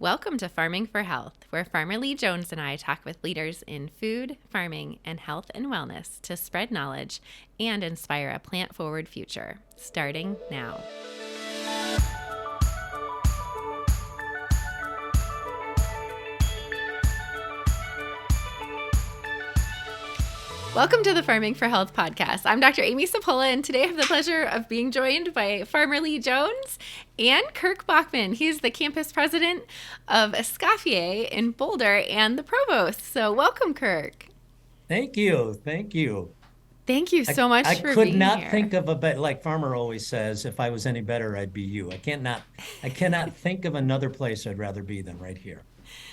Welcome to Farming for Health, where Farmer Lee Jones and I talk with leaders in food, farming, and health and wellness to spread knowledge and inspire a plant-forward future, starting now. Welcome to the Farming for Health podcast. I'm Dr. Amy Sapola, and today I have the pleasure of being joined by Farmer Lee Jones and Kirk Bachmann. He's the Campus President of Escoffier in Boulder and the Provost. So welcome, Kirk. Thank you. Thank you. Thank you so much for being here. I could not think of a better, like Farmer always says, if I was any better, I'd be you. I cannot think of another place I'd rather be than right here.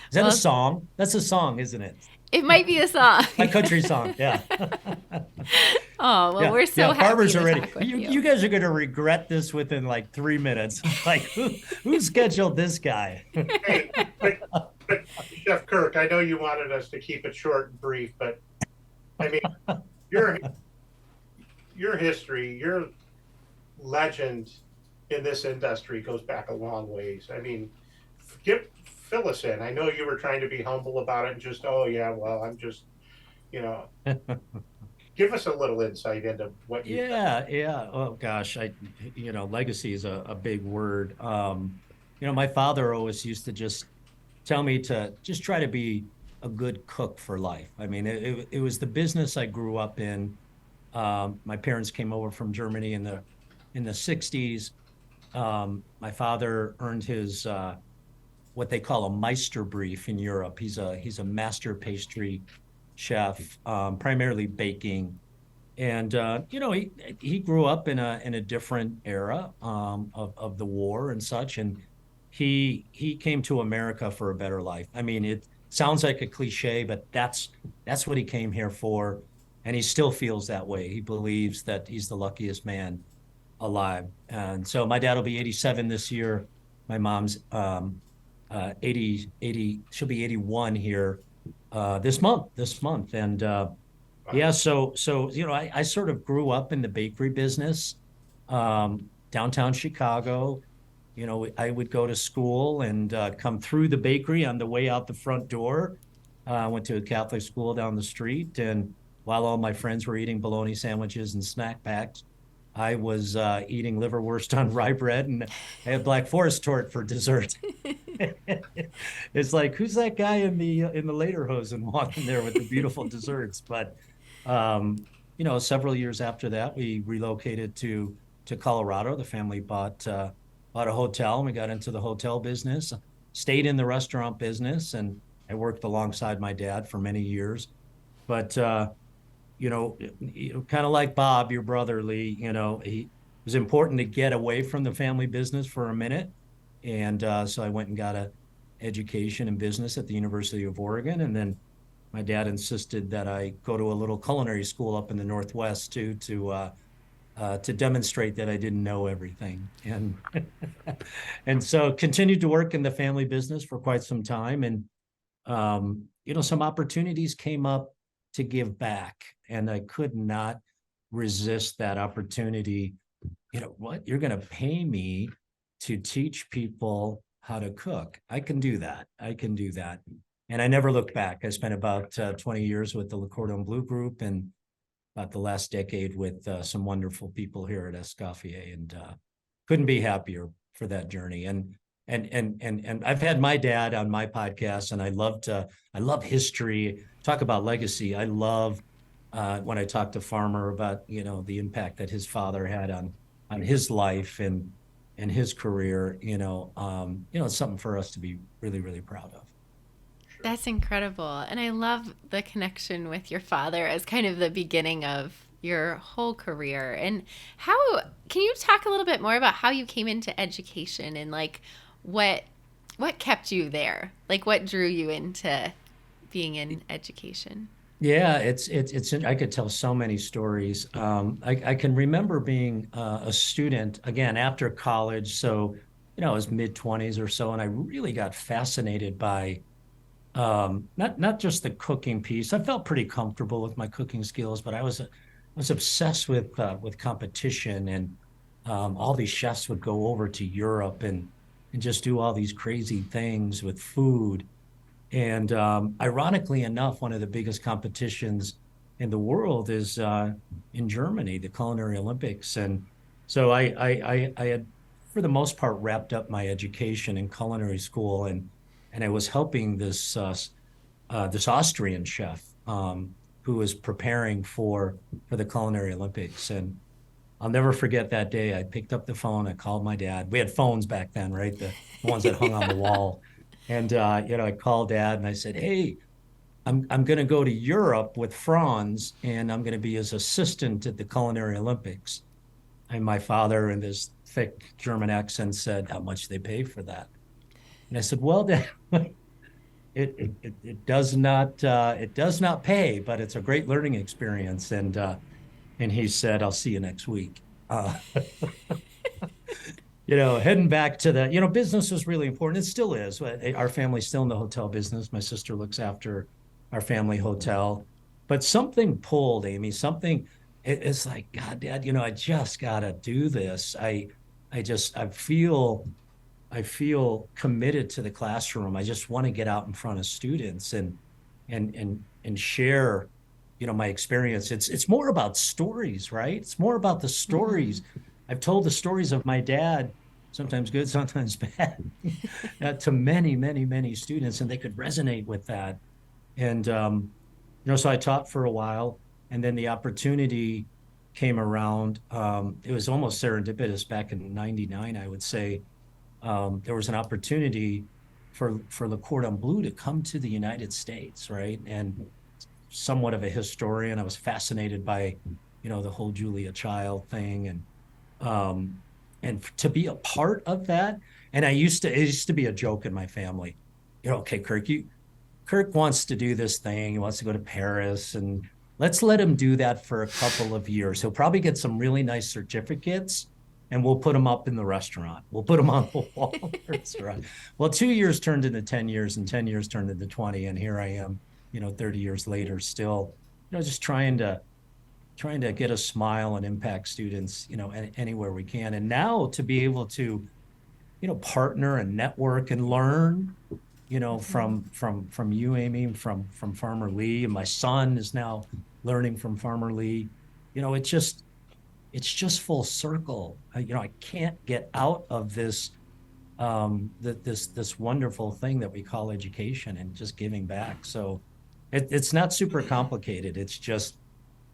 Is that a song? That's a song, isn't it? It might be a song. My country song, yeah. Oh, well, we're so happy Farmers to are ready. talk with you. You guys are going to regret this within like 3 minutes. Like, who scheduled this guy? Hey, but Chef Kirk, I know you wanted us to keep it short and brief, but I mean, your history, your legend in this industry goes back a long ways. I mean, fill us in. I know you were trying to be humble about it and just, oh yeah, well, I'm just, give us a little insight into what you Yeah. Oh gosh, legacy is a big word. My father always used to just tell me to just try to be a good cook for life. I mean, it was the business I grew up in. My parents came over from Germany in the 60s. My father earned his what they call a Meisterbrief in Europe. He's a master pastry chef, primarily baking, and he grew up in a different era of the war and such, and he came to America for a better life. I mean, it sounds like a cliche, but that's what he came here for, and he still feels that way. He believes that he's the luckiest man alive, and so my dad will be 87 this year. My mom's 80, she'll be 81 here this month. And I sort of grew up in the bakery business, downtown Chicago. I would go to school and come through the bakery on the way out the front door. I went to a Catholic school down the street, and while all my friends were eating bologna sandwiches and snack packs, I was eating liverwurst on rye bread, and I had Black Forest tort for dessert. It's like, who's that guy in the lederhosen walking there with the beautiful desserts? But several years after that, we relocated to Colorado. The family bought a hotel, and we got into the hotel business. Stayed in the restaurant business, and I worked alongside my dad for many years. But kind of like Bob, your brother, Lee, it was important to get away from the family business for a minute. And so I went and got an education in business at the University of Oregon. And then my dad insisted that I go to a little culinary school up in the Northwest too, to demonstrate that I didn't know everything. And and so continued to work in the family business for quite some time. And some opportunities came up to give back, and I could not resist that opportunity. What, you're going to pay me to teach people how to cook? I can do that. And I never looked back. I spent about 20 years with the Cordon Bleu group, and about the last decade with some wonderful people here at Escoffier, and couldn't be happier for that journey. And I've had my dad on my podcast, and I love history, talk about legacy. I love when I talk to Farmer about, the impact that his father had on his life and his career. It's something for us to be really, really proud of. That's incredible. And I love the connection with your father as kind of the beginning of your whole career. And can you talk a little bit more about how you came into education and like what kept you there? Like what drew you into being in education? Yeah, it's I could tell so many stories. I can remember being a student again after college. So, I was mid-20s or so, and I really got fascinated by not just the cooking piece. I felt pretty comfortable with my cooking skills, but I was obsessed with competition, and all these chefs would go over to Europe and and just do all these crazy things with food. And ironically enough, one of the biggest competitions in the world is in Germany, the Culinary Olympics. And so I had, for the most part, wrapped up my education in culinary school, and I was helping this Austrian chef who was preparing for the Culinary Olympics. And I'll never forget that day. I picked up the phone. I called my dad. We had phones back then, right? The ones that hung on the wall. And I called dad and I said, "Hey, I'm going to go to Europe with Franz, and I'm going to be his assistant at the Culinary Olympics." And my father, in this thick German accent, said, "How much they pay for that?" And I said, "Well, Dad, it does not pay, but it's a great learning experience." And he said, "I'll see you next week." Heading back to business was really important. It still is. Our family's still in the hotel business. My sister looks after our family hotel. But something pulled, Amy, it's like, God, Dad, I just got to do this. I feel committed to the classroom. I just want to get out in front of students and share, my experience. It's more about stories, right? It's more about the stories. Mm-hmm. I've told the stories of my dad, sometimes good, sometimes bad, to many, many, many students, and they could resonate with that. And so I taught for a while, and then the opportunity came around. It was almost serendipitous back in '99, I would say. There was an opportunity for Le Cordon Bleu to come to the United States, right? And somewhat of a historian, I was fascinated by, the whole Julia Child thing, and to be a part of that. And it used to be a joke in my family, okay, Kirk wants to do this thing. He wants to go to Paris, and let's let him do that for a couple of years. He'll probably get some really nice certificates, and we'll put him up in the restaurant. We'll put him on the wall in the restaurant. Well, 2 years turned into 10 years, and 10 years turned into 20. And here I am, 30 years later, still, just trying to get a smile and impact students, anywhere we can. And now to be able to, partner and network and learn, from you, Amy, from Farmer Lee, and my son is now learning from Farmer Lee. It's just full circle. I can't get out of this this wonderful thing that we call education and just giving back. So it's not super complicated. It's just,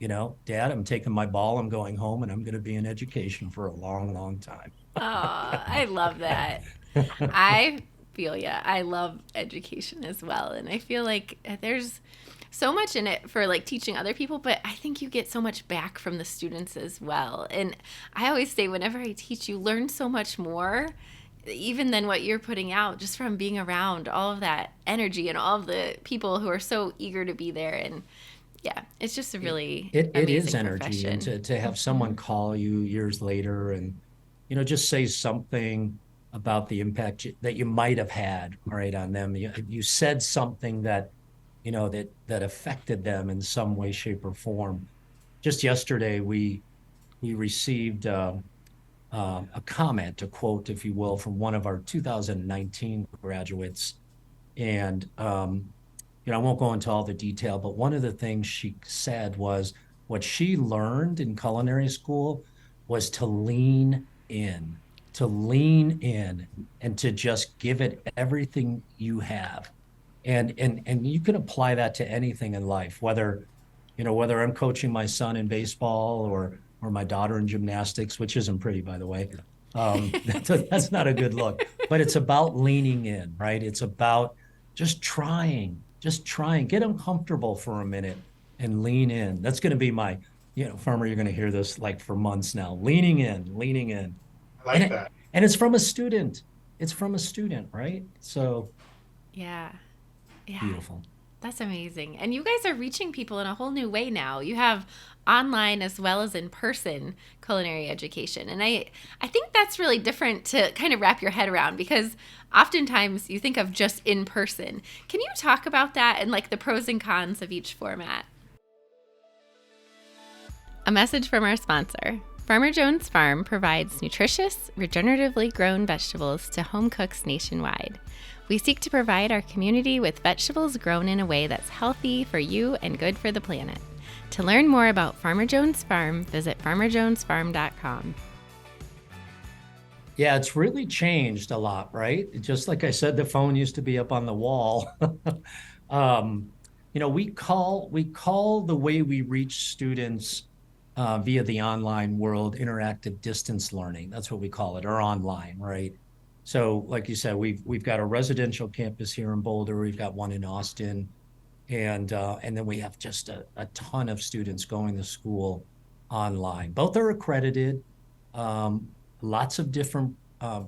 Dad, I'm taking my ball, I'm going home, and I'm going to be in education for a long, long time. Oh, I love that. I feel ya. I love education as well. And I feel like there's so much in it for like teaching other people, but I think you get so much back from the students as well. And I always say whenever I teach, you learn so much more even than what you're putting out, just from being around all of that energy and all of the people who are so eager to be there. And yeah, it's just a really it is energy. Profession. And to have someone call you years later and just say something about the impact that you might have had, right, on them. You said something that that affected them in some way, shape, or form. Just yesterday, we received a comment, a quote, if you will, from one of our 2019 graduates. And, I won't go into all the detail, but one of the things she said was what she learned in culinary school was to lean in, and to just give it everything you have. And you can apply that to anything in life, whether I'm coaching my son in baseball or my daughter in gymnastics, which isn't pretty, by the way. That's not a good look, but it's about leaning in, right? It's about just trying, get uncomfortable for a minute and lean in. That's going to be my, Farmer, you're going to hear this like for months now, leaning in. I like that. And it's from a student. Right? So. Yeah. Beautiful. That's amazing. And you guys are reaching people in a whole new way now. You have online as well as in-person culinary education. And I think that's really different to kind of wrap your head around, because oftentimes you think of just in-person. Can you talk about that and like the pros and cons of each format? A message from our sponsor. Farmer Jones Farm provides nutritious, regeneratively grown vegetables to home cooks nationwide. We seek to provide our community with vegetables grown in a way that's healthy for you and good for the planet. To learn more about Farmer Jones Farm, visit farmerjonesfarm.com. Yeah, it's really changed a lot, right? Just like I said, the phone used to be up on the wall. We call the way we reach students via the online world interactive distance learning. That's what we call it, or online, right? So, like you said, we've got a residential campus here in Boulder. We've got one in Austin, and then we have just a ton of students going to school online. Both are accredited. Lots of different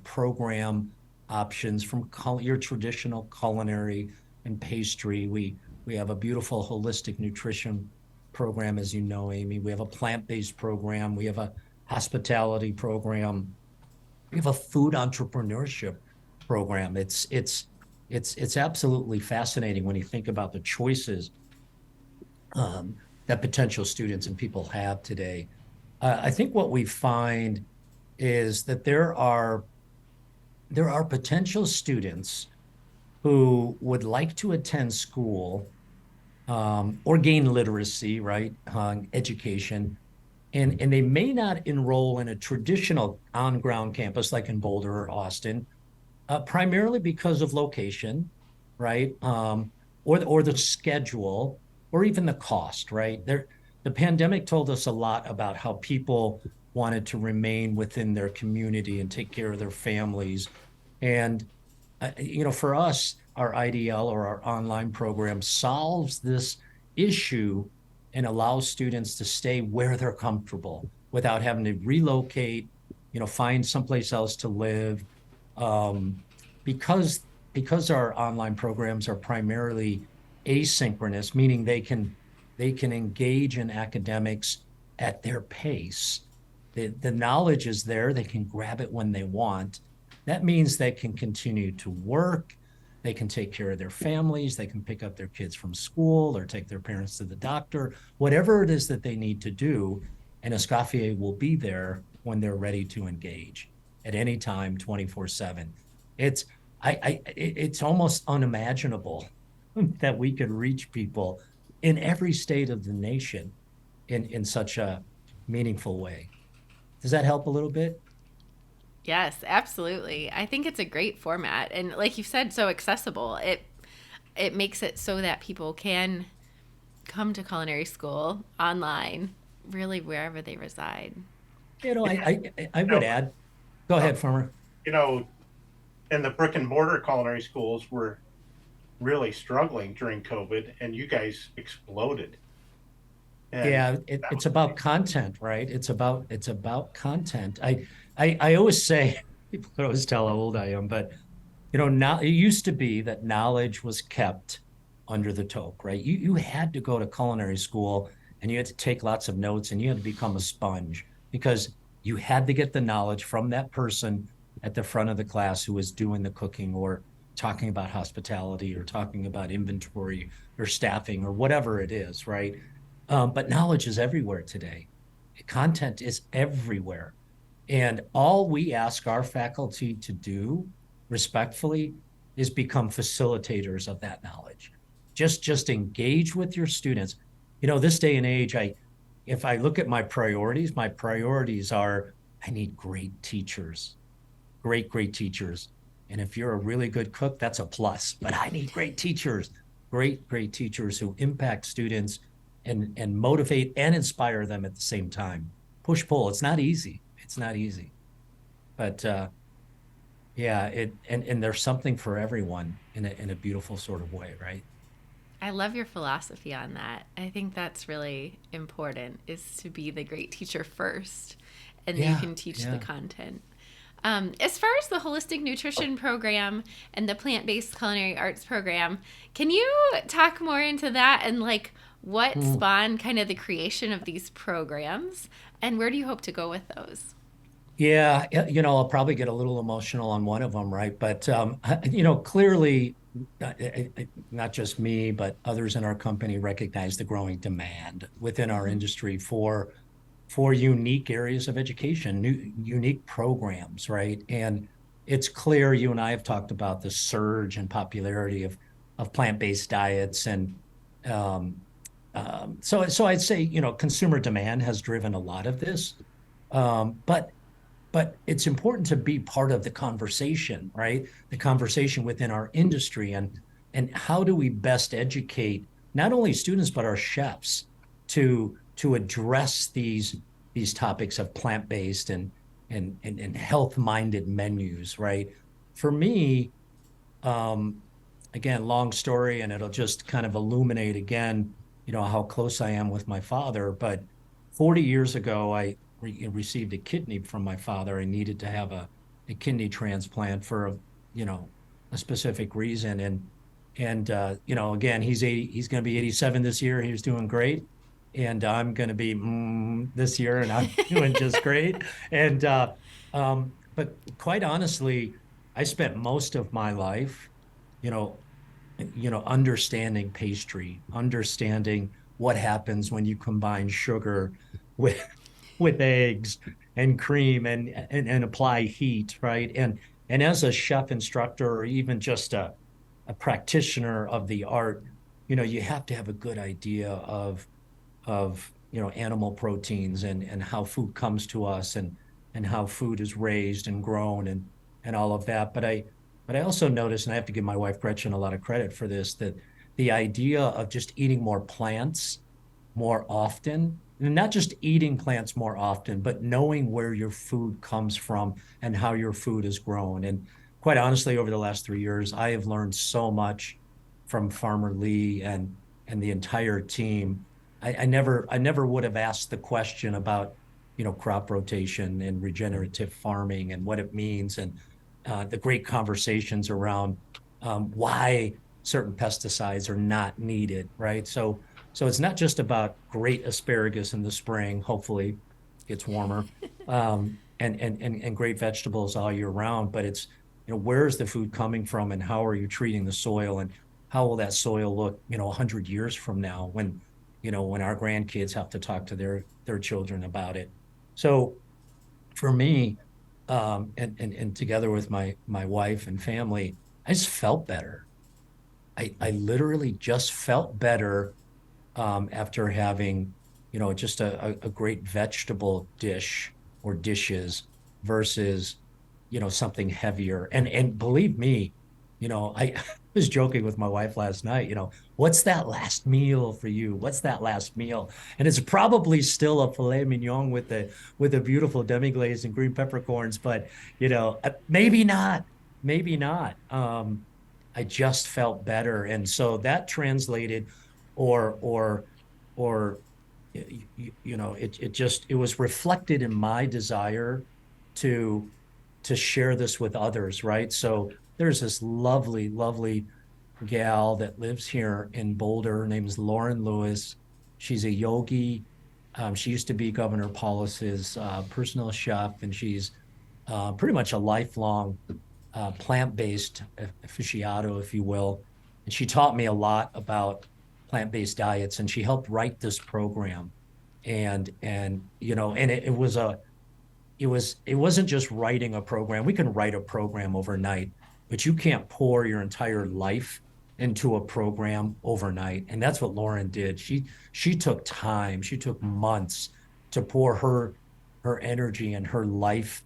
program options from your traditional culinary and pastry. We have a beautiful holistic nutrition program, as you know, Amy. We have a plant-based program. We have a hospitality program. We have a food entrepreneurship program. It's absolutely fascinating when you think about the choices that potential students and people have today. I think what we find is that there are potential students who would like to attend school or gain literacy, right? Education. And they may not enroll in a traditional on-ground campus like in Boulder or Austin, primarily because of location, right? Or the schedule, or even the cost, right? The pandemic told us a lot about how people wanted to remain within their community and take care of their families. And for us, our IDL, or our online program, solves this issue and allows students to stay where they're comfortable without having to relocate, find someplace else to live. Because our online programs are primarily asynchronous, meaning they can engage in academics at their pace. The knowledge is there. They can grab it when they want. That means they can continue to work. They can take care of their families. They can pick up their kids from school or take their parents to the doctor, whatever it is that they need to do. And Escoffier will be there when they're ready to engage at any time, 24/7. It's almost unimaginable that we could reach people in every state of the nation in such a meaningful way. Does that help a little bit? Yes, absolutely. I think it's a great format, and like you said, so accessible. It makes it so that people can come to culinary school online, really wherever they reside. I would add. Go ahead, Farmer. And the brick and mortar culinary schools were really struggling during COVID, and you guys exploded. And yeah, it's about content, right? It's about content. I always say, people always tell how old I am, but now it used to be that knowledge was kept under the toque, right? You had to go to culinary school and you had to take lots of notes and you had to become a sponge because you had to get the knowledge from that person at the front of the class who was doing the cooking or talking about hospitality or talking about inventory or staffing or whatever it is, right? But knowledge is everywhere today. Content is everywhere. And all we ask our faculty to do, respectfully, is become facilitators of that knowledge. Just engage with your students. This day and age, if I look at my priorities are, I need great teachers, great teachers. And if you're a really good cook, that's a plus. But I need great teachers, great teachers who impact students and motivate and inspire them at the same time. Push-pull, it's not easy. But and there's something for everyone in a beautiful sort of way, right? I love your philosophy on that. I think that's really important, is to be the great teacher first, and then you can teach the content. As far as the holistic nutrition program and the plant-based culinary arts program, can you talk more into that and what spawned kind of the creation of these programs, and where do you hope to go with those? Yeah, I'll probably get a little emotional on one of them, right? But clearly, not just me, but others in our company recognize the growing demand within our industry for for unique areas of education, new unique programs, right? And it's clear you and I have talked about the surge in popularity of plant-based diets, and um, so I'd say, consumer demand has driven a lot of this, but it's important to be part of the conversation, right? The conversation within our industry, and how do we best educate not only students but our chefs to address these topics of plant-based and health-minded menus, right? For me, um, again, long story, and it'll just kind of illuminate again, how close I am with my father. But 40 years ago, I received a kidney from my father. I needed to have a kidney transplant for a specific reason. And again, he's going to be 87 this year. He was doing great. And I'm going to be this year, and I'm doing just great. And but quite honestly, I spent most of my life, you know, understanding pastry, understanding what happens when you combine sugar with eggs and cream and apply heat, right? And as a chef instructor, or even just a practitioner of the art, you have to have a good idea of animal proteins and how food comes to us, and how food is raised and grown, and all of that. But I also noticed, and I have to give my wife Gretchen a lot of credit for this, that the idea of just eating more plants more often, and not just eating plants more often, but knowing where your food comes from and how your food is grown. And quite honestly, over the last 3 years, I have learned so much from Farmer Lee and the entire team. I never would have asked the question about, crop rotation and regenerative farming and what it means, and the great conversations around why certain pesticides are not needed, right? So it's not just about great asparagus in the spring, hopefully it gets warmer, and great vegetables all year round, but it's, where's the food coming from, and how are you treating the soil, and how will that soil look, 100 years from now, when our grandkids have to talk to their children about it. So for me, and together with my wife and family, I just felt better. I literally just felt better after having, just a great vegetable dish or dishes versus, something heavier. And believe me, I was joking with my wife last night, what's that last meal for you? What's that last meal? And it's probably still a filet mignon with a beautiful demi-glaze and green peppercorns, but maybe not, maybe not. I just felt better. And so that translated, or it was reflected in my desire to share this with others, right? So there's this lovely, lovely gal that lives here in Boulder. Her name is Lauren Lewis. She's a yogi. She used to be Governor Paulus's personal chef, and she's pretty much a lifelong plant-based aficionado, if you will. And she taught me a lot about plant-based diets, and she helped write this program. And it wasn't just writing a program. We can write a program overnight, but you can't pour your entire life into a program overnight. And that's what Lauren did. She took time, she took months to pour her energy and her life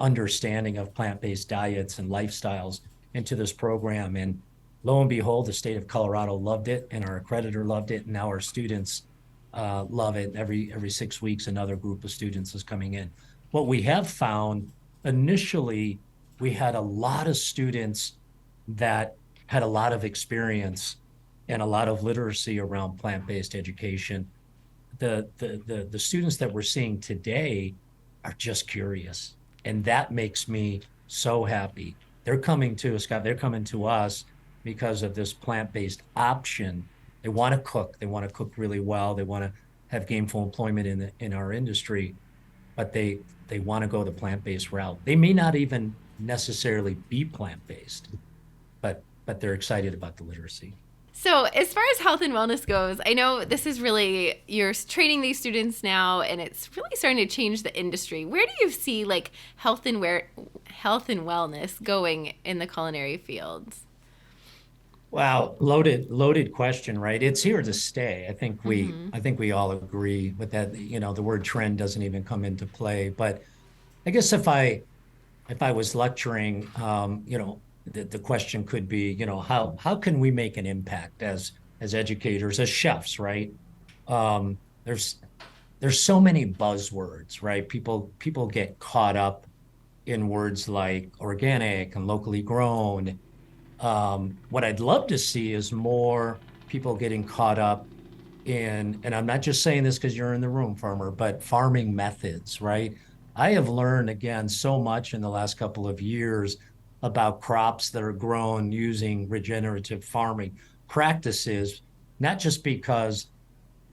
understanding of plant-based diets and lifestyles into this program. And lo and behold, the state of Colorado loved it, and our accreditor loved it, and now our students love it. Every 6 weeks, another group of students is coming in. What we have found initially, we had a lot of students that had a lot of experience and a lot of literacy around plant-based education. The students that we're seeing today are just curious, and that makes me so happy. They're coming to us, Scott. They're coming to us because of this plant-based option. They want to cook. They want to cook really well. They want to have gainful employment in our industry, but they want to go the plant-based route. They may not even necessarily be plant-based, but they're excited about the literacy. So, as far as health and wellness goes, I know this is really, you're training these students now, and it's really starting to change the industry. Where do you see like health and wellness going in the culinary fields? Wow, loaded question, right? It's here to stay. Mm-hmm. I think we all agree with that. You know, the word trend doesn't even come into play. But I guess if I was lecturing, the question could be, how can we make an impact as educators, as chefs, right? Um, there's there's so many buzzwords, right? People get caught up in words like organic and locally grown. What I'd love to see is more people getting caught up in, and I'm not just saying this because you're in the room, farmer, but farming methods, right? I have learned again so much in the last couple of years about crops that are grown using regenerative farming practices, not just because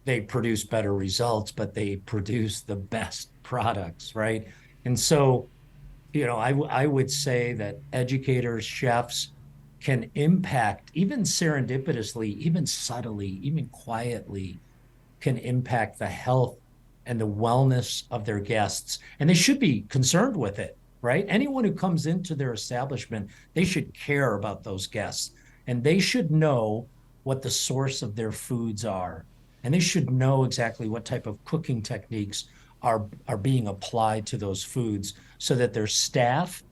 they produce better results, but they produce the best products, right? And so I would say that educators, chefs can impact even serendipitously, even subtly, even quietly, can impact the health and the wellness of their guests. And they should be concerned with it, right? Anyone who comes into their establishment, they should care about those guests and they should know what the source of their foods are. And they should know exactly what type of cooking techniques are being applied to those foods so that their staff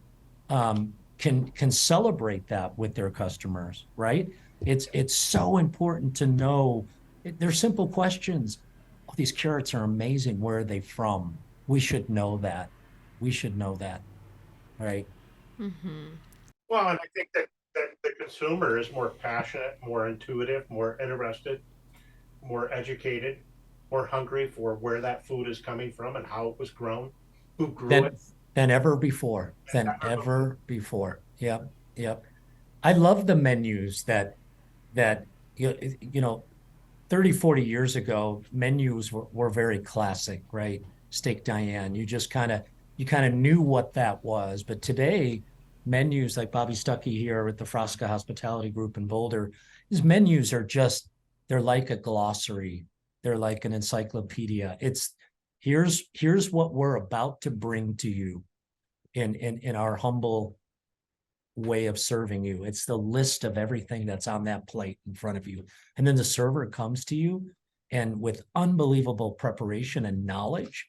can celebrate that with their customers, right? It's so important to know. They're simple questions. Oh, these carrots are amazing. Where are they from? We should know that. We should know that, right? Mm-hmm. Well, and I think that the consumer is more passionate, more intuitive, more interested, more educated, more hungry for where that food is coming from and how it was grown, who grew it. Than than ever before. Than ever before. Yep. Yep. I love the menus that you know 30, 40 years ago, menus were very classic, right? Steak Diane. You kind of knew what that was. But today, menus like Bobby Stuckey here at the Frasca Hospitality Group in Boulder, his menus are just, they're like a glossary. They're like an encyclopedia. It's here's what we're about to bring to you in our humble way of serving you. It's the list of everything that's on that plate in front of you. And then the server comes to you and with unbelievable preparation and knowledge,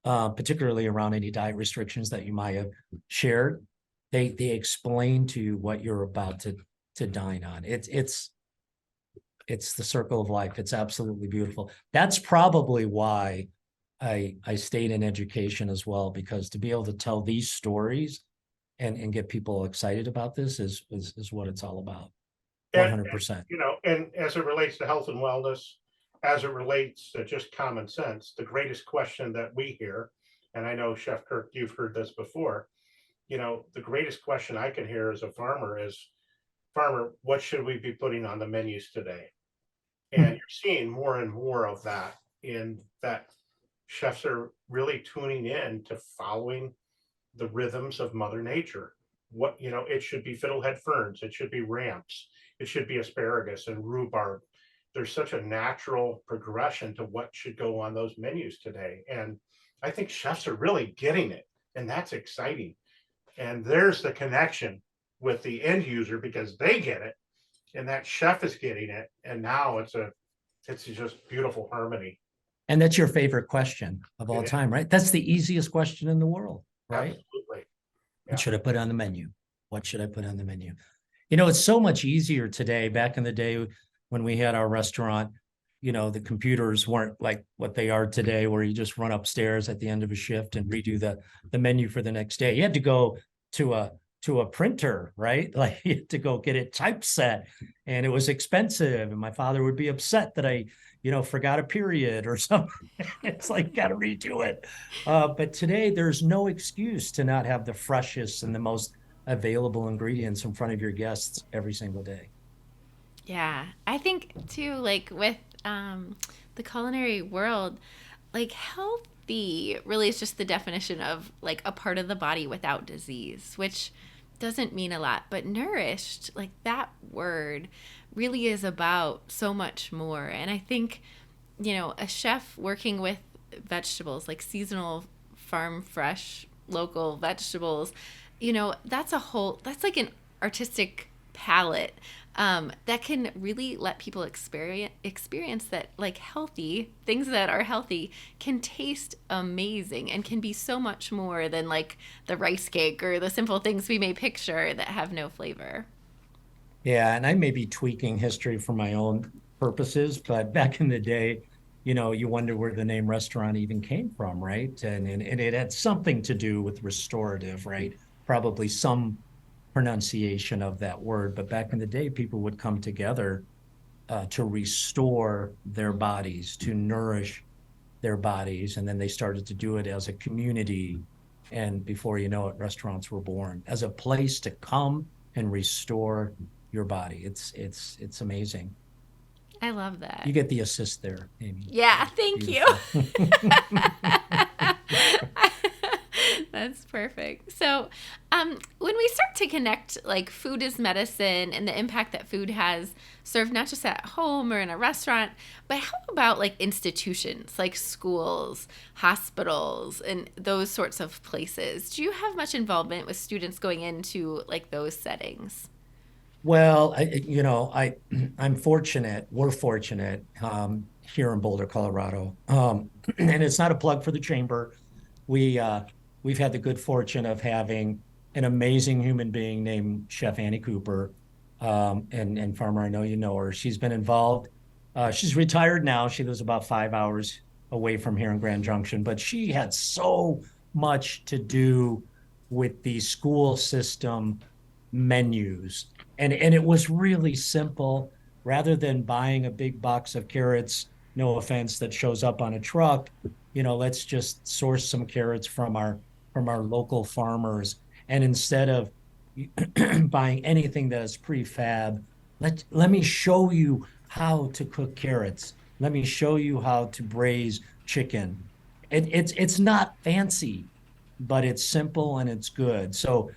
particularly around any diet restrictions that you might have shared, they explain to you what you're about to dine on. It's the circle of life. It's absolutely beautiful. That's probably why I stayed in education as well, because to be able to tell these stories and get people excited about this is what it's all about. And, 100%. and as it relates to health and wellness, as it relates to just common sense, the greatest question that we hear, and I know Chef Kirk, you've heard this before, the greatest question I can hear as a farmer is, farmer, what should we be putting on the menus today? And you're seeing more and more of that, in that chefs are really tuning in to following the rhythms of Mother Nature. It should be fiddlehead ferns, it should be ramps, it should be asparagus and rhubarb. There's such a natural progression to what should go on those menus today. And I think chefs are really getting it, and that's exciting. And there's the connection with the end user because they get it, and that chef is getting it. And now it's just beautiful harmony. And that's your favorite question of all It is. time, right? That's the easiest question in the world, right? Absolutely. Yeah. What should I put on the menu? What should I put on the menu? It's so much easier today. Back in the day when we had our restaurant, the computers weren't like what they are today, where you just run upstairs at the end of a shift and redo the menu for the next day. You had to go to a printer, right? Like you had to go get it typeset, and it was expensive. And my father would be upset that I, forgot a period or something. It's like, got to redo it. But today there's no excuse to not have the freshest and the most available ingredients in front of your guests every single day. Yeah, I think too, like with the culinary world, like healthy really is just the definition of like a part of the body without disease, which doesn't mean a lot, but nourished, like that word really is about so much more. And I think, a chef working with vegetables, like seasonal, farm fresh, local vegetables, that's like an artistic palette that can really let people experience that, like, healthy things that are healthy can taste amazing and can be so much more than like the rice cake or the simple things we may picture that have no flavor. Yeah, and I may be tweaking history for my own purposes, but back in the day, you wonder where the name restaurant even came from, right? And it had something to do with restorative, right? Probably some pronunciation of that word. But back in the day, people would come together to restore their bodies, to nourish their bodies. And then they started to do it as a community. And before you know it, restaurants were born as a place to come and restore your body. It's amazing. I love that. You get the assist there, Amy. Yeah, thank you. That's perfect. So, when we start to connect like food is medicine and the impact that food has served not just at home or in a restaurant, but how about like institutions like schools, hospitals, and those sorts of places? Do you have much involvement with students going into like those settings? Well, I'm fortunate. We're fortunate here in Boulder, Colorado, and it's not a plug for the chamber. We we've had the good fortune of having an amazing human being named Chef Annie Cooper, and Farmer. I know you know her. She's been involved. She's retired now. She lives about 5 hours away from here in Grand Junction, but she had so much to do with the school system menus. And it was really simple. Rather than buying a big box of carrots, no offense, that shows up on a truck, let's just source some carrots from our local farmers. And instead of buying anything that is prefab, let me show you how to cook carrots. Let me show you how to braise chicken. It's not fancy, but it's simple and it's good. So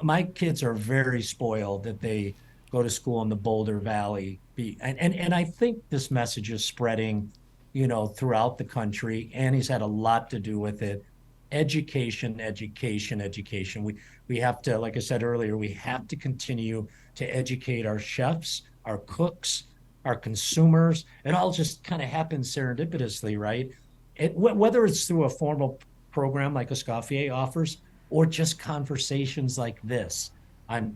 my kids are very spoiled that they go to school in the Boulder Valley. And I think this message is spreading, throughout the country. And he's had a lot to do with it. Education, education, education. We have to, like I said earlier, we have to continue to educate our chefs, our cooks, our consumers. It all just kind of happens serendipitously, right? Whether it's through a formal program like Escoffier offers, or just conversations like this on,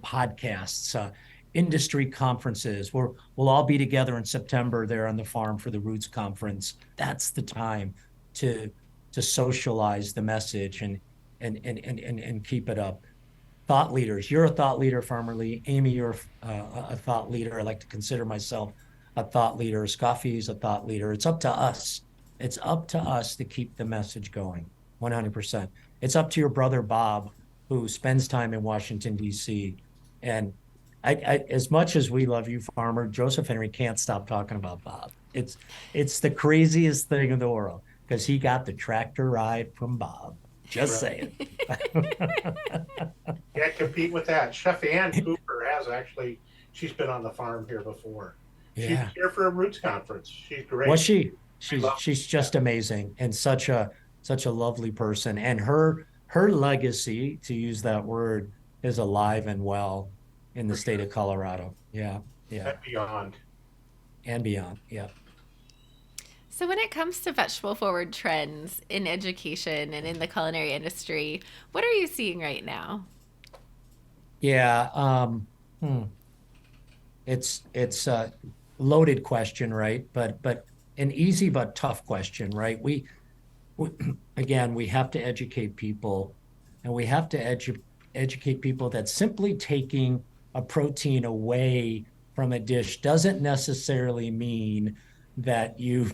podcasts, industry conferences. We'll all be together in September there on the farm for the Roots Conference. That's the time to socialize the message and keep it up. Thought leaders. You're a thought leader, Farmer Lee. Amy, you're a thought leader. I like to consider myself a thought leader. Escoffier is a thought leader. It's up to us. It's up to us to keep the message going. 100%. It's up to your brother, Bob, who spends time in Washington, D.C. And as much as we love you, Farmer, Joseph Henry can't stop talking about Bob. It's the craziest thing in the world because he got the tractor ride from Bob. Just saying. Can't compete with that. Chef Ann Cooper has actually, she's been on the farm here before. She's here for a Roots Conference. She's great. Was she? She's just amazing and such a lovely person. And her legacy, to use that word, is alive and well in the state of Colorado. Yeah. And beyond. And beyond. Yeah. So when it comes to vegetable forward trends in education and in the culinary industry, what are you seeing right now? Yeah. It's a loaded question, right? But an easy but tough question, right? We again, we have to educate people, and we have to educate people that simply taking a protein away from a dish doesn't necessarily mean that you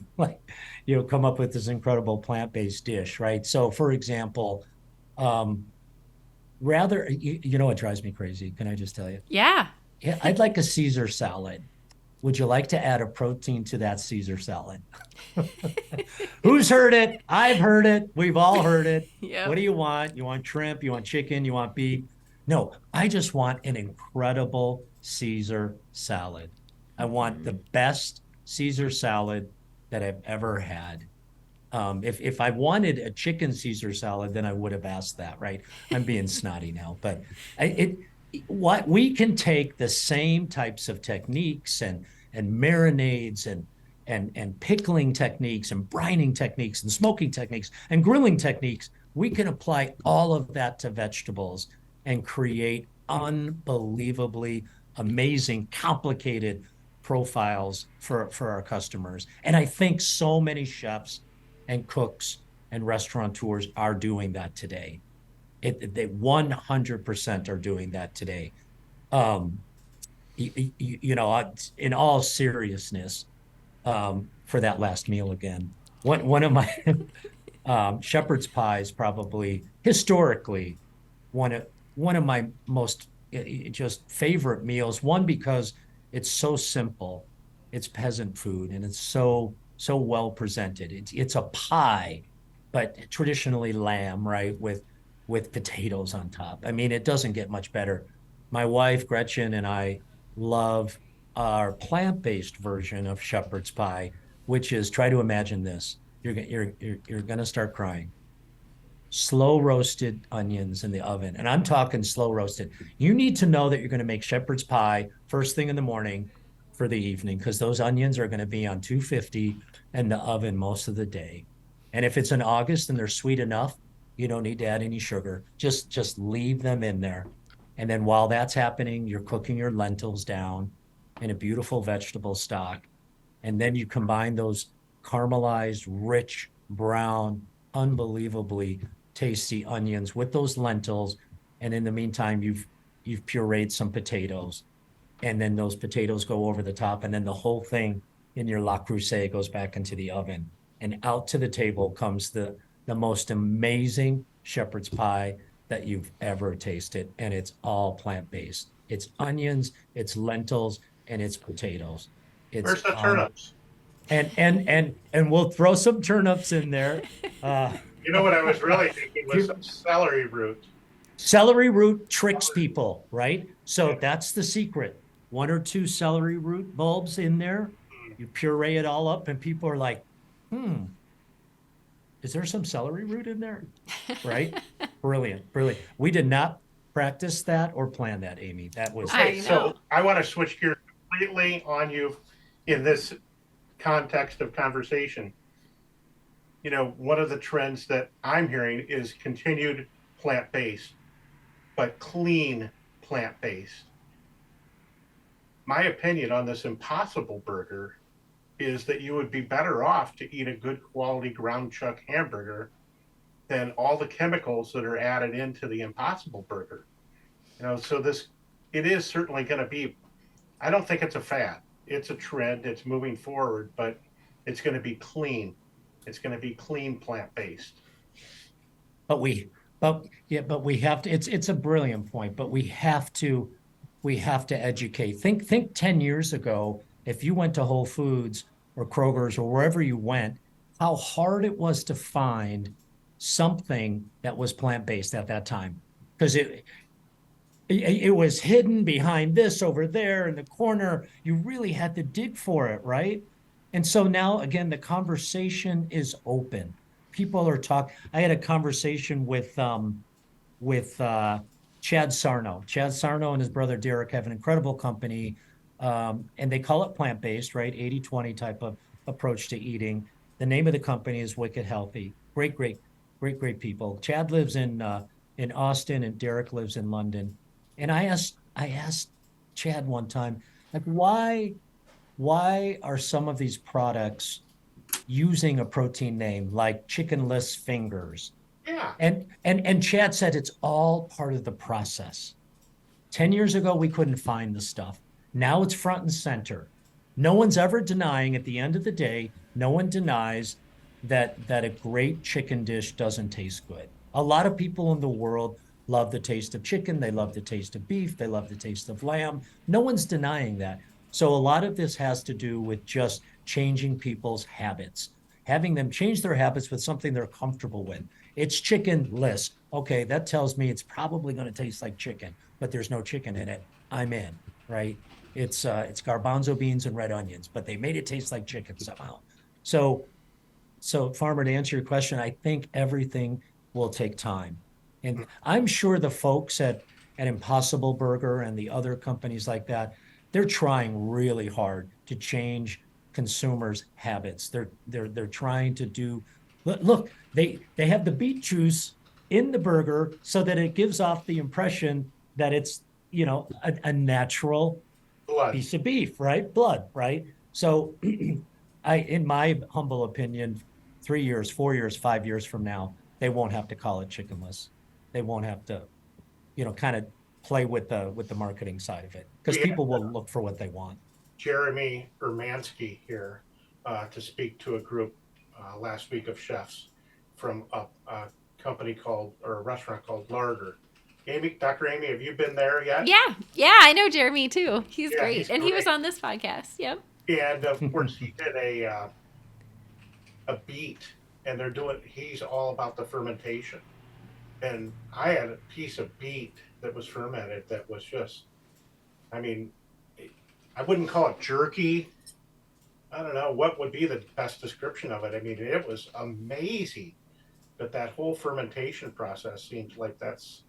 come up with this incredible plant-based dish, right? So, for example, rather, you know what drives me crazy? Can I just tell you? Yeah. Yeah, I'd like a Caesar salad. Would you like to add a protein to that Caesar salad? Who's heard it? I've heard it. We've all heard it. Yep. What do you want? You want shrimp? You want chicken? You want beef? No, I just want an incredible Caesar salad. I want the best Caesar salad that I've ever had. If I wanted a chicken Caesar salad, then I would have asked that, right? I'm being snotty now, but what we can take the same types of techniques and marinades and pickling techniques and brining techniques and smoking techniques and grilling techniques. We can apply all of that to vegetables and create unbelievably amazing, complicated profiles for our customers. And I think so many chefs and cooks and restaurateurs are doing that today. They 100% are doing that today. Um, in all seriousness, for that last meal again, one of my shepherd's pie is probably historically one of one of my most just favorite meals. One, because it's so simple, it's peasant food, and it's so well presented. It's a pie, but traditionally lamb, right, with potatoes on top. I mean, it doesn't get much better. My wife Gretchen and I love our plant-based version of shepherd's pie, which is, try to imagine this. You're gonna start crying. Slow roasted onions in the oven. And I'm talking slow roasted. You need to know that you're going to make shepherd's pie first thing in the morning for the evening, because those onions are going to be on 250 in the oven most of the day. And if it's in August and they're sweet enough, you don't need to add any sugar. Just leave them in there. And then while that's happening, you're cooking your lentils down in a beautiful vegetable stock. And then you combine those caramelized, rich, brown, unbelievably tasty onions with those lentils. And in the meantime, you've pureed some potatoes, and then those potatoes go over the top, and then the whole thing in your Le Creuset goes back into the oven, and out to the table comes the most amazing shepherd's pie that you've ever tasted. And it's all plant-based. It's onions, it's lentils, and it's potatoes. Where's the turnips? And we'll throw some turnips in there. You know what I was really thinking was some celery root. Celery root tricks people, right? So that's the secret. 1 or 2 celery root bulbs in there. You puree it all up, and people are like, is there some celery root in there? Right? Brilliant. We did not practice that or plan that, Amy. That was so I want to switch gears completely on you in this context of conversation. You know, one of the trends that I'm hearing is continued plant-based, but clean plant-based. My opinion on this Impossible Burger is that you would be better off to eat a good quality ground chuck hamburger than all the chemicals that are added into the Impossible Burger. You know, so it is certainly going to be, I don't think it's a fad. It's a trend. It's moving forward, but it's going to be clean. It's going to be clean plant-based. But we have to, it's a brilliant point, but we have to educate. Think 10 years ago, if you went to Whole Foods or Kroger's or wherever you went, how hard it was to find something that was plant-based at that time. Because it was hidden behind this over there in the corner. You really had to dig for it, right? And so now, again, the conversation is open. People are talking. I had a conversation with Chad Sarno. Chad Sarno and his brother Derek have an incredible company, and they call it plant-based, right? 80-20 type of approach to eating. The name of the company is Wicked Healthy. Great people. Chad lives in Austin, and Derek lives in London. And I asked Chad one time, like, why are some of these products using a protein name like chickenless fingers? Yeah. And Chad said it's all part of the process. 10 years ago, we couldn't find the stuff. Now it's front and center. No one's ever denying, at the end of the day, no one denies that a great chicken dish doesn't taste good. A lot of people in the world love the taste of chicken. They love the taste of beef. They love the taste of lamb. No one's denying that. So a lot of this has to do with just changing people's habits, having them change their habits with something they're comfortable with. it's chickenless. Okay, that tells me it's probably going to taste like chicken, but there's no chicken in it. I'm in, right? It's garbanzo beans and red onions, but they made it taste like chicken somehow. So so farmer, to answer your question, I think everything will take time. And I'm sure the folks at Impossible Burger and the other companies like that, they're trying really hard to change consumers' habits. They're trying to do look, they have the beet juice in the burger so that it gives off the impression that it's, a natural Blood. piece of beef, right? Blood, right? So in my humble opinion, 3 years, 4 years, 5 years from now, they won't have to call it chickenless. They won't have to, kind of play with the marketing side of it because We people had will look for what they want. Jeremy Urmansky here to speak to a group last week of chefs from a company called, or a restaurant called Larder. Dr. Amy, have you been there yet? Yeah, I know Jeremy too. He's Yeah, great, he's and he was great. on this podcast. Yep. And of course, he did a beet, and he's all about the fermentation. And I had a piece of beet that was fermented that was just, I mean, I wouldn't call it jerky. I don't know what would be the best description of it. I mean, it was amazing, but that whole fermentation process seems like that's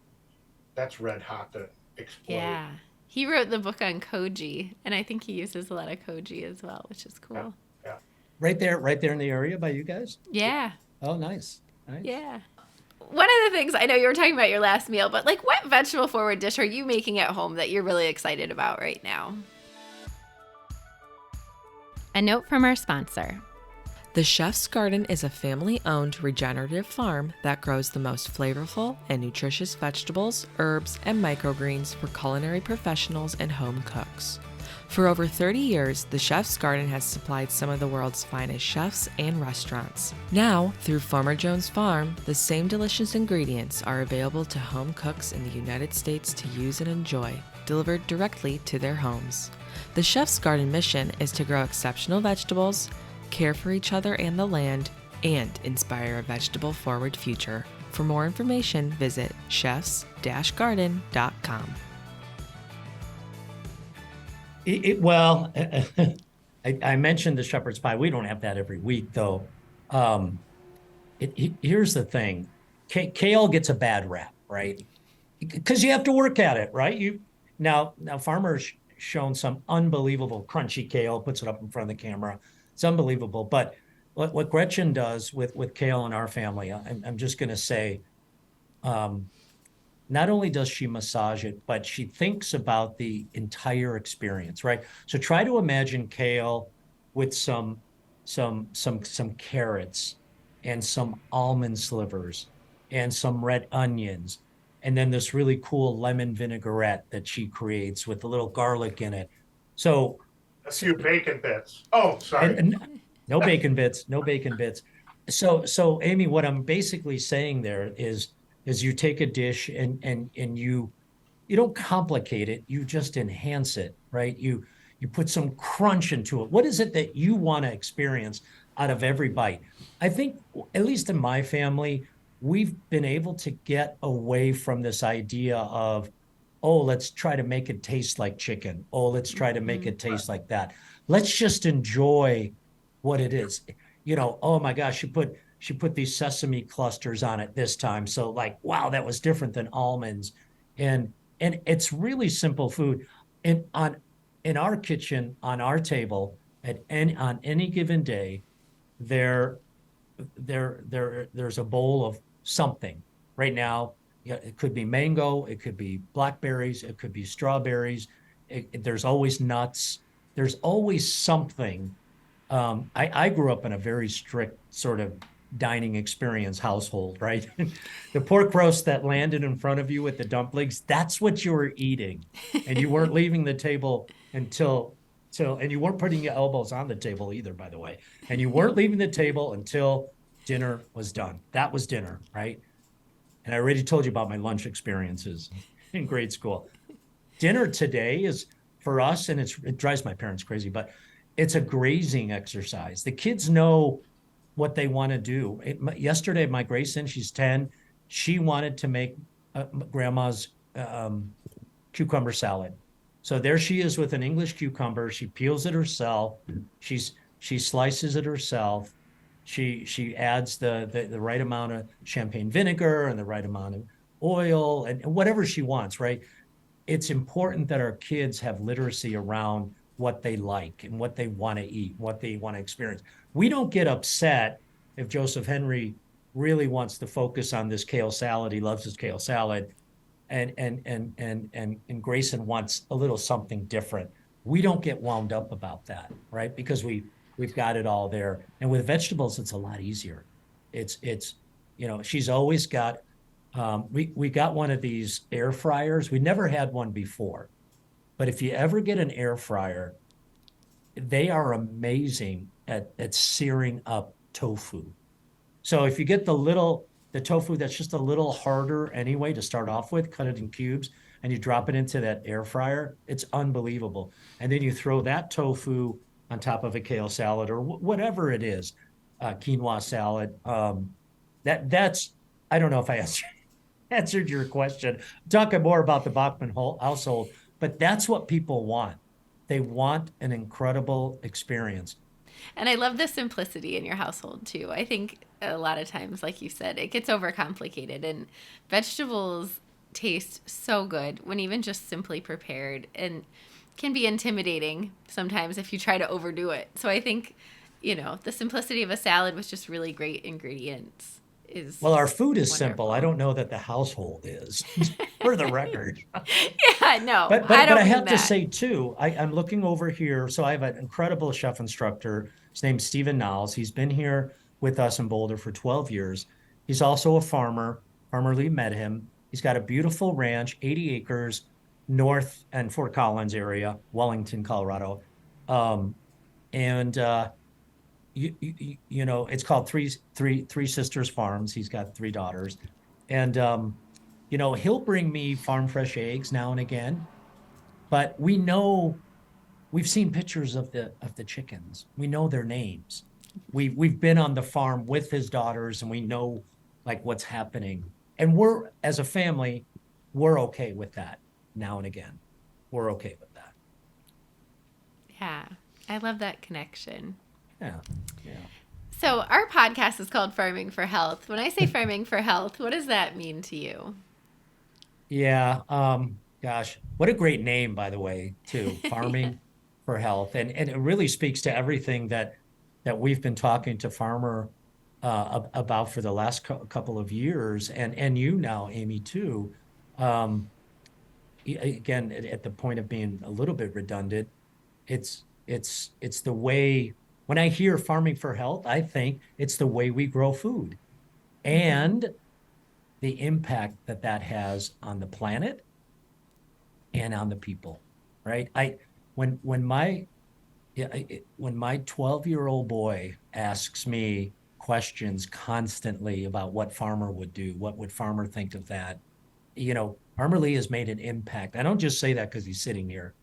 red hot to explode. Yeah. He wrote the book on koji, and I think he uses a lot of koji as well, which is cool. Yeah. Right there in the area by you guys? Yeah. Oh, nice. Yeah. One of the things, I know you were talking about your last meal, but like what vegetable forward dish are you making at home that you're really excited about right now? A note from our sponsor. The Chef's Garden is a family-owned regenerative farm that grows the most flavorful and nutritious vegetables, herbs, and microgreens for culinary professionals and home cooks. For over 30 years, the Chef's Garden has supplied some of the world's finest chefs and restaurants. Now, through Farmer Jones Farm, the same delicious ingredients are available to home cooks in the United States to use and enjoy, delivered directly to their homes. The Chef's Garden mission is to grow exceptional vegetables, care for each other and the land, and inspire a vegetable-forward future. For more information, visit chefs-garden.com. Well, I mentioned the shepherd's pie. We don't have that every week, though. Here's the thing. Kale gets a bad rap, right? Because you have to work at it, right? Now Farmer's shown some unbelievable crunchy kale, puts it up in front of the camera. It's unbelievable. But what Gretchen does with kale in our family, I'm just going to say, not only does she massage it, but she thinks about the entire experience, right? So try to imagine kale with some carrots and some almond slivers and some red onions, and then this really cool lemon vinaigrette that she creates with a little garlic in it. So a few bacon bits. Oh, sorry. No bacon bits, no bacon bits. So Amy, what I'm basically saying there is you take a dish and you don't complicate it, you just enhance it, right? You put some crunch into it. What is it that you want to experience out of every bite? I think, at least in my family, we've been able to get away from this idea of, oh, let's try to make it taste like chicken. Oh, let's try to make it taste like that. Let's just enjoy what it is. Oh my gosh, she put these sesame clusters on it this time. So like, wow, that was different than almonds. And it's really simple food. And in our kitchen, on our table, on any given day, there's a bowl of something. Right now, it could be mango, it could be blackberries, it could be strawberries. There's always nuts. There's always something. I grew up in a very strict sort of dining experience household, right? The pork roast that landed in front of you with the dumplings, that's what you were eating. And you weren't leaving the table until and you weren't putting your elbows on the table either, by the way. And you weren't leaving the table until dinner was done. That was dinner, right? And I already told you about my lunch experiences in grade school. Dinner today is, for us, and it drives my parents crazy, but it's a grazing exercise. The kids know what they want to do. Yesterday, my Grayson, she's 10, she wanted to make grandma's cucumber salad. So there she is with an English cucumber. She peels it herself. She slices it herself. She adds the right amount of champagne vinegar and the right amount of oil and whatever she wants, right? It's important that our kids have literacy around what they like and what they want to eat, what they want to experience. We don't get upset if Joseph Henry really wants to focus on this kale salad. He loves his kale salad. And Grayson wants a little something different. We don't get wound up about that, right? Because we've got it all there. And with vegetables, it's a lot easier. It's she's always got we got one of these air fryers. We never had one before. But if you ever get an air fryer, they are amazing at searing up tofu. So if you get the tofu that's just a little harder anyway to start off with, cut it in cubes, and you drop it into that air fryer, it's unbelievable. And then you throw that tofu on top of a kale salad or whatever it is, quinoa salad. That's I don't know if I answered your question. Talking more about the Bachmann household, but that's what people want. They want an incredible experience. And I love the simplicity in your household too. I think a lot of times, like you said, it gets overcomplicated, and vegetables taste so good when even just simply prepared, and can be intimidating sometimes if you try to overdo it. So I think, the simplicity of a salad with just really great ingredients is Well, our food is wonderful. simple. I don't know that the household is, for the record. Yeah, no, But I don't I mean have to that. say too, I'm looking over here. So I have an incredible chef instructor. His name's Stephen Niles. He's been here with us in Boulder for 12 years. He's also a farmer. Farmer Lee met him. He's got a beautiful ranch, 80 acres, north and Fort Collins area, Wellington, Colorado. And it's called Three Sisters Farms. He's got 3 daughters, and he'll bring me farm fresh eggs now and again. But we've seen pictures of the chickens. We know their names. We've been on the farm with his daughters, and we know like what's happening. And we're, as a family, we're okay with that now and again. We're okay with that. Yeah, I love that connection. Yeah. So our podcast is called Farming for Health. When I say farming for health, what does that mean to you? Yeah. Gosh, what a great name, by the way, too. Farming for Health. And it really speaks to everything that we've been talking to Farmer about for the last couple of years, and you now, Amy, too. Again, at the point of being a little bit redundant, it's the way, when I hear Farming for Health, I think it's the way we grow food and the impact that has on the planet and on the people, right? When my 12-year-old boy asks me questions constantly about what farmer would do, what would farmer think of that, Farmer Lee has made an impact. I don't just say that because he's sitting here.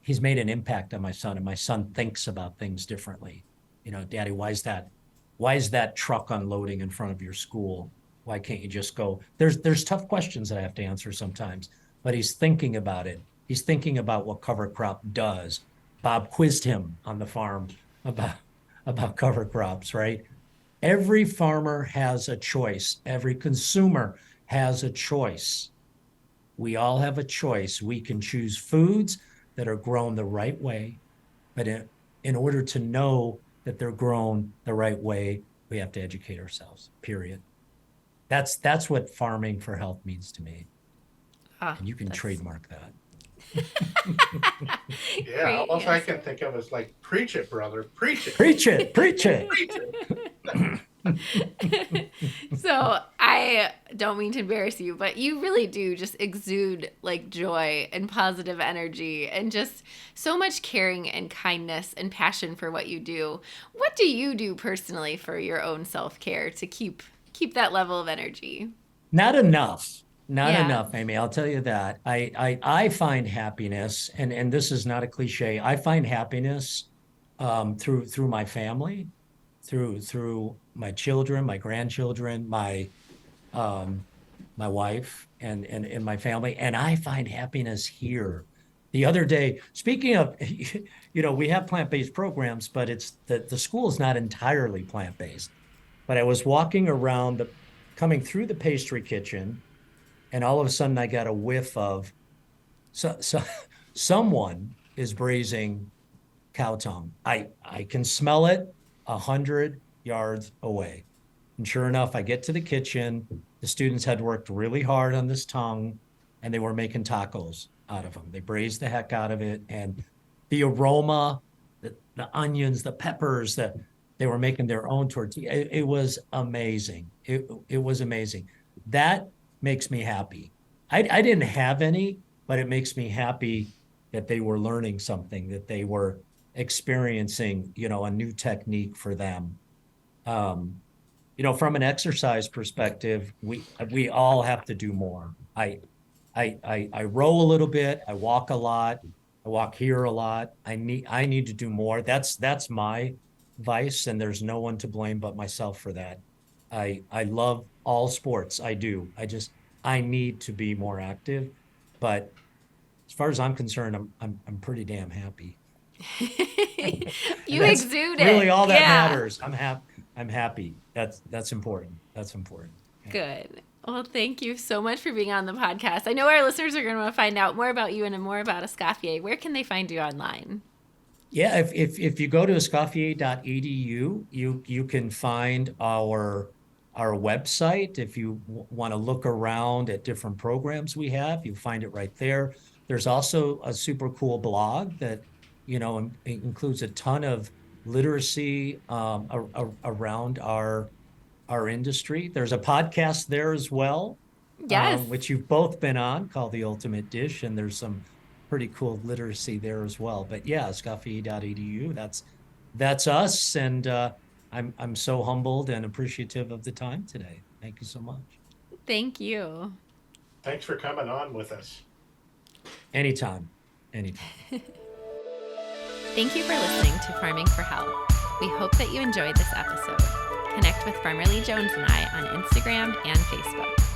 He's made an impact on my son, and my son thinks about things differently. Daddy, why is that truck unloading in front of your school? Why can't you just go? There's tough questions that I have to answer sometimes, but he's thinking about it. He's thinking about what cover crop does. Bob quizzed him on the farm about cover crops, right? Every farmer has a choice. Every consumer has a choice. We all have a choice. We can choose foods that are grown the right way, but in order to know that they're grown the right way, we have to educate ourselves, period. That's what Farming for Health means to me. And you can trademark that. Yeah, Great all I answer. can think of is like, preach it, brother, preach it. Preach it, preach it. Preach it. So I don't mean to embarrass you, but you really do just exude like joy and positive energy and just so much caring and kindness and passion for what you do. What do you do personally for your own self-care to keep that level of energy? Not enough. Not Yeah. enough, Amy. I'll tell you that. I find happiness, and this is not a cliche. I find happiness through my family. through my children, my grandchildren, my wife and my family. And I find happiness here. The other day, speaking of, we have plant-based programs, but it's the school is not entirely plant-based. But I was walking around coming through the pastry kitchen, and all of a sudden I got a whiff of someone is braising cow tongue. I can smell it 100 yards away. And sure enough, I get to the kitchen. The students had worked really hard on this tongue, and they were making tacos out of them. They braised the heck out of it. And the aroma, the onions, the peppers, they were making their own tortilla. It was amazing. It was amazing. That makes me happy. I didn't have any, but it makes me happy that they were learning something, that they were experiencing, a new technique for them. From an exercise perspective, we all have to do more. I row a little bit. I walk a lot. I walk here a lot. I need to do more. That's my vice, and there's no one to blame but myself for that. I love all sports. I do. I need to be more active, but as far as I'm concerned, I'm pretty damn happy. You exude it. Really, all that matters. I'm happy. That's important. That's important. Yeah. Good. Well, thank you so much for being on the podcast. I know our listeners are going to want to find out more about you and more about Escoffier. Where can they find you online? Yeah, if you go to escoffier.edu, you can find our website. If you want to look around at different programs we have, you find it right there. There's also a super cool blog that includes a ton of literacy around our industry. There's a podcast there as well, yes, which you've both been on, called The Ultimate Dish, and there's some pretty cool literacy there as well. But yeah, escoffier.edu, that's us, and I'm so humbled and appreciative of the time today. Thank you so much. Thank you. Thanks for coming on with us. Anytime. Thank you for listening to Farming for Health. We hope that you enjoyed this episode. Connect with Farmer Lee Jones and I on Instagram and Facebook.